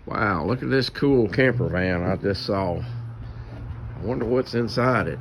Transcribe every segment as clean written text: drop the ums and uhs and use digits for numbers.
Wow, look at this cool camper van I just saw. I wonder what's inside it.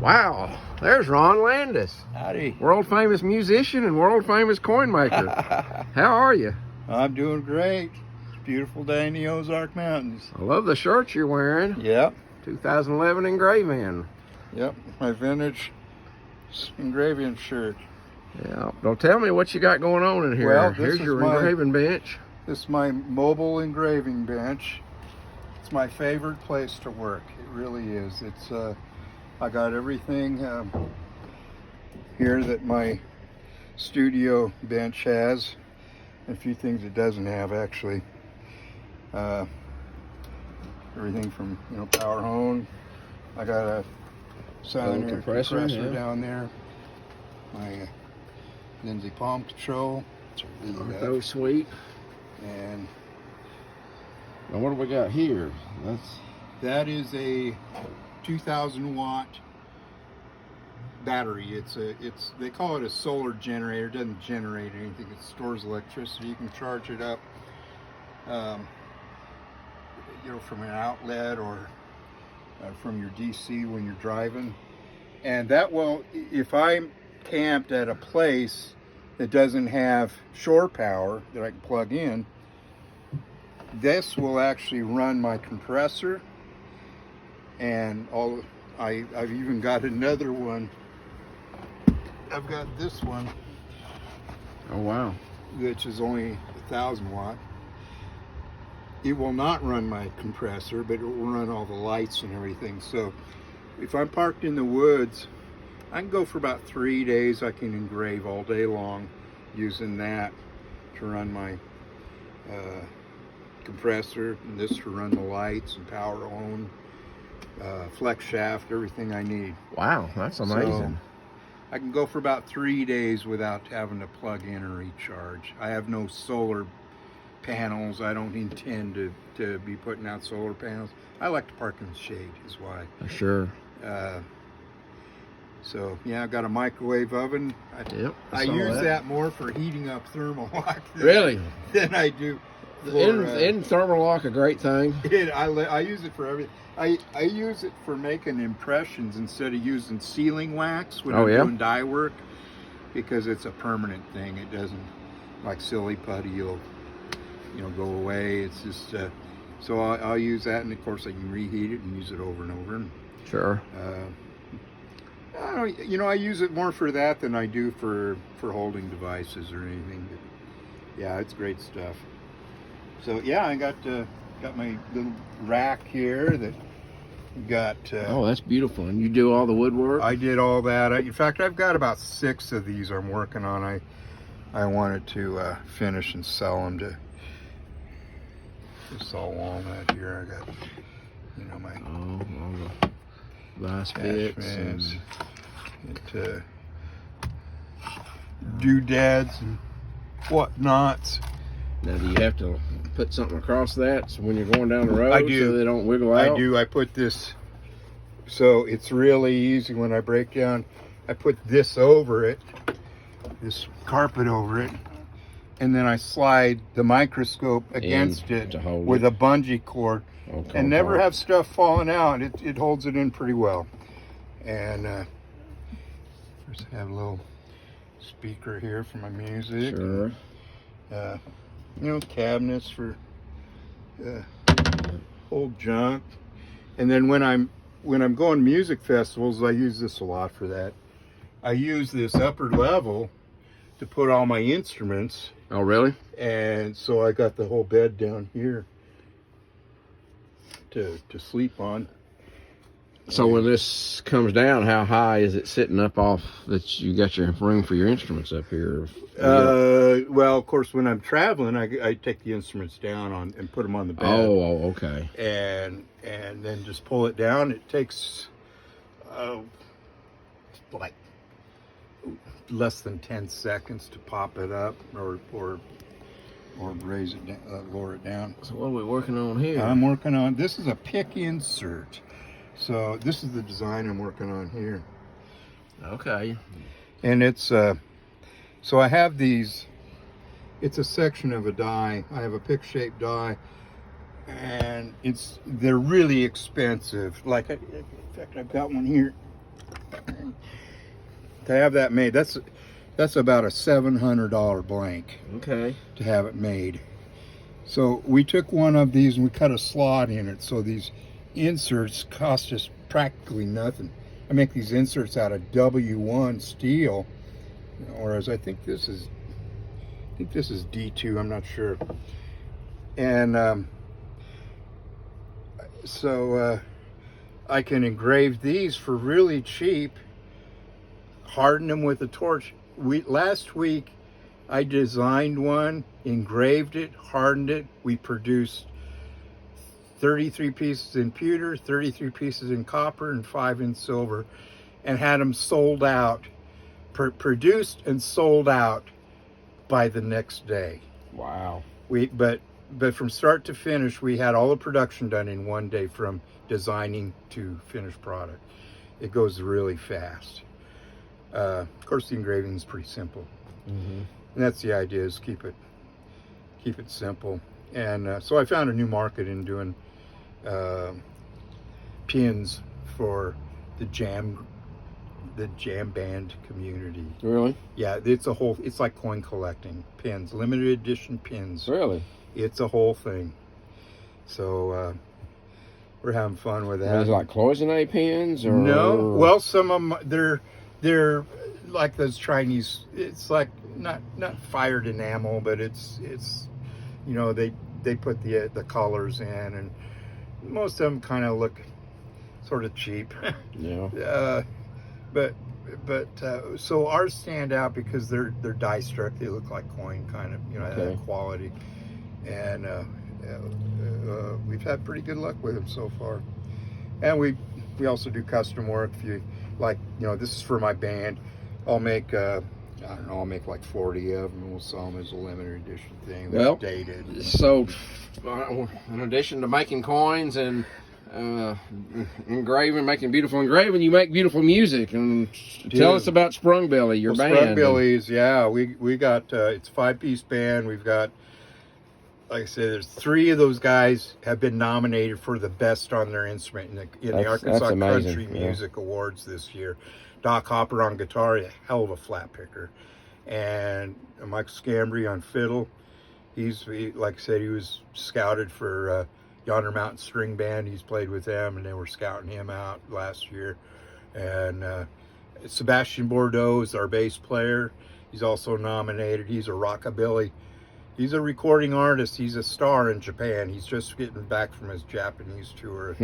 Wow, there's Ron Landis. Howdy. World famous musician and world famous coin maker. How are you? I'm doing great. It's a beautiful day in the Ozark Mountains. I love the shirt you're wearing. Yep. 2011 Engraving. Yep, my vintage engraving shirt. Yeah. Don't tell me what you got going on in here. Well, here's your engraving bench. This is my mobile engraving bench. It's my favorite place to work. It really is. It's I got everything here that my studio bench has. A few things it doesn't have, actually. Everything from power hone. I got a silent air compressor down there. My Lindsay palm control. Oh, sweet. And now what do we got here? That is a 2,000 watt battery. They call it a solar generator. It doesn't generate anything. It stores electricity. You can charge it up, from an outlet or from your DC when you're driving. And that will, if I'm camped at a place that doesn't have shore power that I can plug in, this will actually run my compressor, and I've even got another one. I've got this one. Oh wow! Which is only 1,000 watt. It will not run my compressor, but it will run all the lights and everything. So if I'm parked in the woods, I can go for about 3 days. I can engrave all day long using that to run my compressor, and this to run the lights and power on, flex shaft, everything I need. Wow, that's amazing. So I can go for about 3 days without having to plug in or recharge. I have no solar panels. I don't intend to be putting out solar panels. I like to park in the shade is why. Sure. So yeah, I've got a microwave oven. I use that more for heating up thermal lock than I do. Isn't thermal lock a great thing? I use it for everything. I use it for making impressions instead of using sealing wax when I'm doing dye work, because it's a permanent thing. It doesn't, like silly putty, you'll go away. It's just so I'll use that, and of course I can reheat it and use it over and over. Sure. I use it more for that than I do for holding devices or anything. But yeah, it's great stuff. So yeah, I got my little rack here that got. Oh, that's beautiful. And you do all the woodwork? I did all that. In fact, I've got about 6 of these I'm working on. I wanted to finish and sell them to saw walnut here. I got my all the nice bits and doodads and whatnots. Now, do you have to put something across that so when you're going down the road so they don't wiggle out? I do. I put this, so it's really easy when I break down. I put this over it, this carpet over it, and then I slide the microscope against it with a bungee cord, and never have stuff falling out. It holds it in pretty well. And just have a little speaker here for my music. Sure. Cabinets for old junk. And then when I'm going to music festivals, I use this a lot for that. I use this upper level to put all my instruments. Oh, really? And so I got the whole bed down here to sleep on. So when this comes down, how high is it sitting up off that you got your room for your instruments up here? Well, of course, when I'm traveling, I take the instruments down and put them on the bed. Oh, okay. And then just pull it down. It takes like less than 10 seconds to pop it up or raise it down, lower it down. So what are we working on here? I'm working on, this is a pick insert. So this is the design I'm working on here. Okay. And it's so I have these it's a section of a die. I have a pick-shaped die, and they're really expensive. Like, in fact, I've got one here. To have that made, that's about a $700 blank. Okay. To have it made. So we took one of these and we cut a slot in it. So these inserts cost us practically nothing. I make these inserts out of W1 steel, whereas I think this is D2. I'm not sure. And so I can engrave these for really cheap. Harden them with a torch. Last week I designed one, engraved it, hardened it. We produced 33 pieces in pewter, 33 pieces in copper, and 5 in silver, and had them sold out, produced and sold out by the next day. Wow. But from start to finish, we had all the production done in one day, from designing to finished product. It goes really fast. Of course, the engraving is pretty simple. Mm-hmm. And that's the idea, is keep it simple. And so I found a new market in doing pins for the jam band community. Really? Yeah, it's like coin collecting. Pins, limited edition pins. Really? It's a whole thing. So we're having fun with that. Is it like cloisonne pins, or no? Well, some of them, they're like those Chinese. It's like not fired enamel, but it's you know, they put the colors in, and most of them kind of look sort of cheap. Yeah. But so ours stand out because they're die struck. They look like coin, kind of, you know, Okay. that quality. And we've had pretty good luck with them so far. And we also do custom work. If you like, you know, this is for my band. I'll make I'll make like 40 of them, and we'll sell them as a limited edition thing. They're Well, dated. So, in addition to making coins and engraving, making beautiful engraving, you make beautiful music. And tell us about Sprung Billy, your band. Sprung Billies, yeah. We got it's a 5-piece band. We've got, like I said, there's 3 of those guys have been nominated for the best on their instrument in the Arkansas Country Music Awards this year. Doc Hopper on guitar, a hell of a flat picker, and Mike Scambry on fiddle. Like I said, he was scouted for Yonder Mountain String Band. He's played with them, and they were scouting him out last year. And Sebastian Bordeaux is our bass player. He's also nominated. He's a rockabilly. He's a recording artist. He's a star in Japan. He's just getting back from his Japanese tour.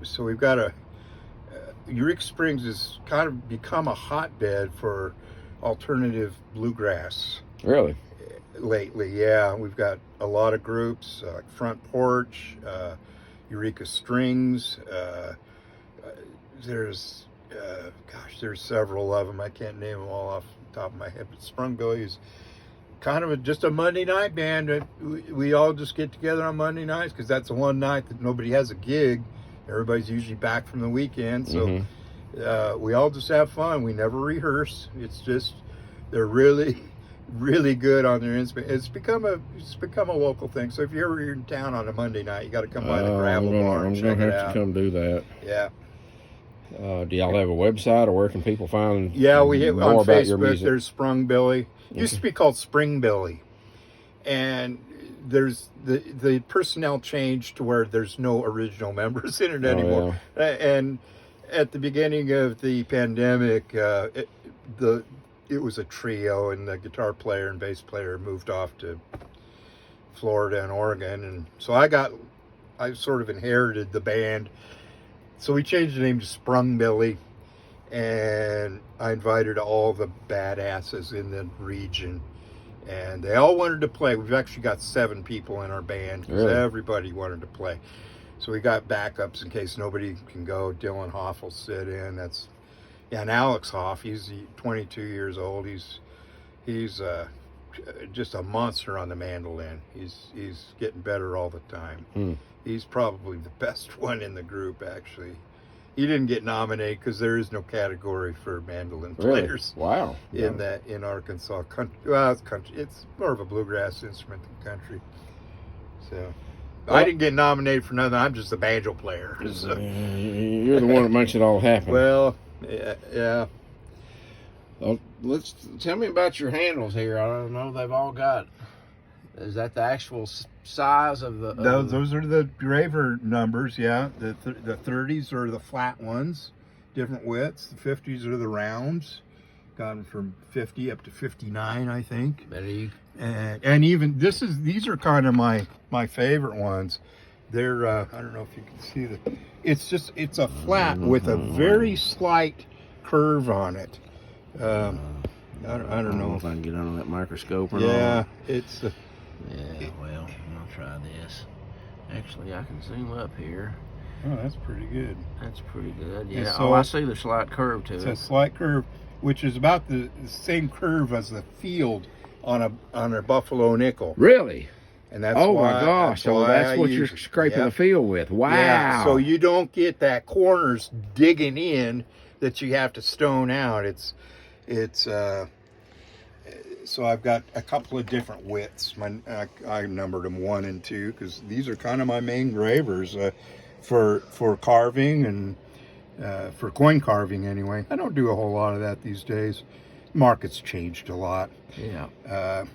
So we've got Eureka Springs has kind of become a hotbed for alternative bluegrass. Really? Lately, yeah. We've got a lot of groups, like Front Porch, Eureka Strings. There's several of them. I can't name them all off the top of my head, but Sprung Billy is kind of just a Monday night band. We all just get together on Monday nights because that's the one night that nobody has a gig. Everybody's usually back from the weekend, so we all just have fun. We never rehearse. It's just they're really, really good on their instrument. It's become a local thing. So if you're ever in town on a Monday night, you got to come by the Gravel Bar and check it out. I'm gonna have to come do that. Yeah. Do y'all have a website, or where can people find? Yeah, we hit more on about your Facebook. music? There's Sprung Billy. It used to be called Spring Billy, and there's the personnel changed to where there's no original members in it anymore. And at the beginning of the pandemic, it was a trio, and the guitar player and bass player moved off to Florida and Oregon, and so I sort of inherited the band. So we changed the name to Sprung Billy, and I invited all the badasses in the region, and they all wanted to play. We've actually got 7 people in our band because everybody wanted to play. So we got backups in case nobody can go. Dylan Hoff will sit in. And Alex Hoff, he's 22 years old. He's just a monster on the mandolin. He's getting better all the time. He's probably the best one in the group, actually. He didn't get nominated because there is no category for mandolin Really? players Wow. in Arkansas. Well, it's country. It's more of a bluegrass instrument than country. So I didn't get nominated for nothing. I'm just a banjo player. So. You're the one that makes it all happen. Well, yeah. Well, tell me about your handles here. I don't know. They've all got. Is that the actual size of the? Those are the graver numbers. Yeah, the 30s are the flat ones, different widths. The 50s are the rounds. Gone from 50 up to 59, I think. And even these are kind of my favorite ones. They're I don't know if you can see the. It's a flat with a very slight curve on it. I don't know if I can get under that microscope or yeah, not. it's. Yeah, well, I'll try this. Actually, I can zoom up here. Oh, that's pretty good. That's pretty good. Yeah. So I see the slight curve to it. It's a slight curve, which is about the same curve as the field on a buffalo nickel. Really? And that's my why, gosh! So that's what you're scraping the field with. Wow! Yeah, so you don't get that corners digging in that you have to stone out. So I've got a couple of different widths. I numbered them 1 and 2 because these are kind of my main gravers for carving and for coin carving anyway. I don't do a whole lot of that these days. Market's changed a lot. Yeah.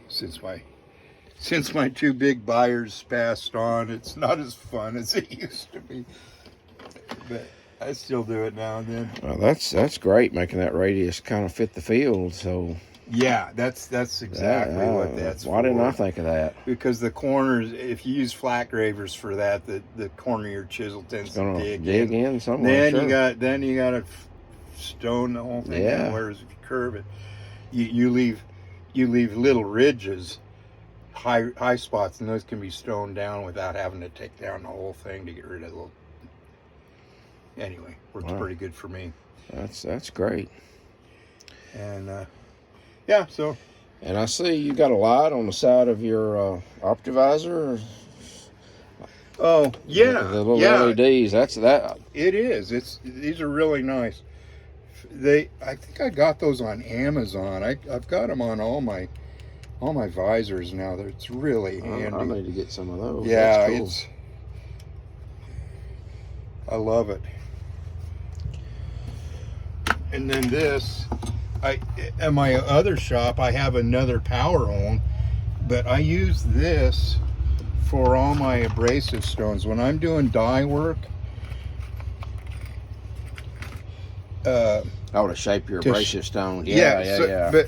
Since my 2 big buyers passed on, it's not as fun as it used to be. But I still do it now and then. Well, that's great, making that radius kind of fit the field. So yeah, that's exactly what that's why for. didn't I think of that? Because the corners, if you use flat gravers for that, the corner of your chisel tends to dig in somewhere. Then you got to stone the whole thing. Yeah. Out, whereas if you curve it, you leave little ridges, high spots, and those can be stoned down without having to take down the whole thing to get rid of the little. Anyway, works pretty good for me. That's great. And yeah, so. And I see you got a light on the side of your optivisor. Oh yeah, the little LEDs. That's that. It is. These are really nice. I think I got those on Amazon. I've got them on all my visors now. It's really handy. I need to get some of those. Yeah, that's cool. I love it. And then this, at my other shop, I have another power hone, but I use this for all my abrasive stones. When I'm doing dye work, to shape your abrasive stone. Yeah. But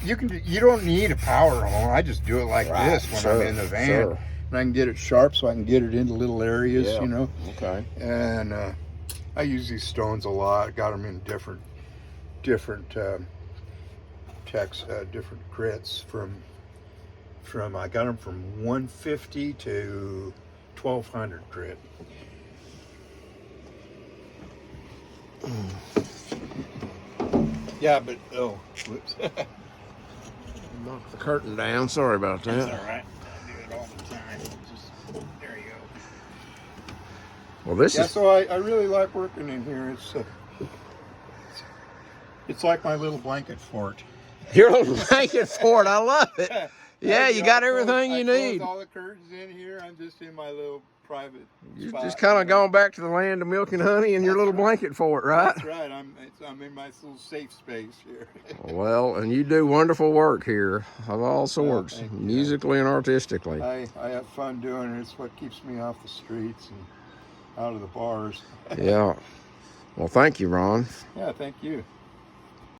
you don't need a power hone. I just do it like this when I'm in the van. Sure. And I can get it sharp so I can get it into little areas, you know. Okay. And I use these stones a lot. I got them in different techs, different grits from I got them from 150 to 1200 grit. Yeah, but whoops. Knock the curtain down. Sorry about that. That's all right. I do it all the time. There you go. Well, this is. So I really like working in here. It's like my little blanket fort. Your little blanket fort. I love it. Yeah, you got everything you need. All the curtains in here. I'm just in my little private spot. Just kind of going back to the land of milk and honey in your little blanket fort, right? That's right. I'm in my little safe space here. Well, and you do wonderful work here of all sorts, musically and artistically. I have fun doing it. It's what keeps me off the streets and out of the bars. Yeah. Well, thank you, Ron. Yeah, thank you.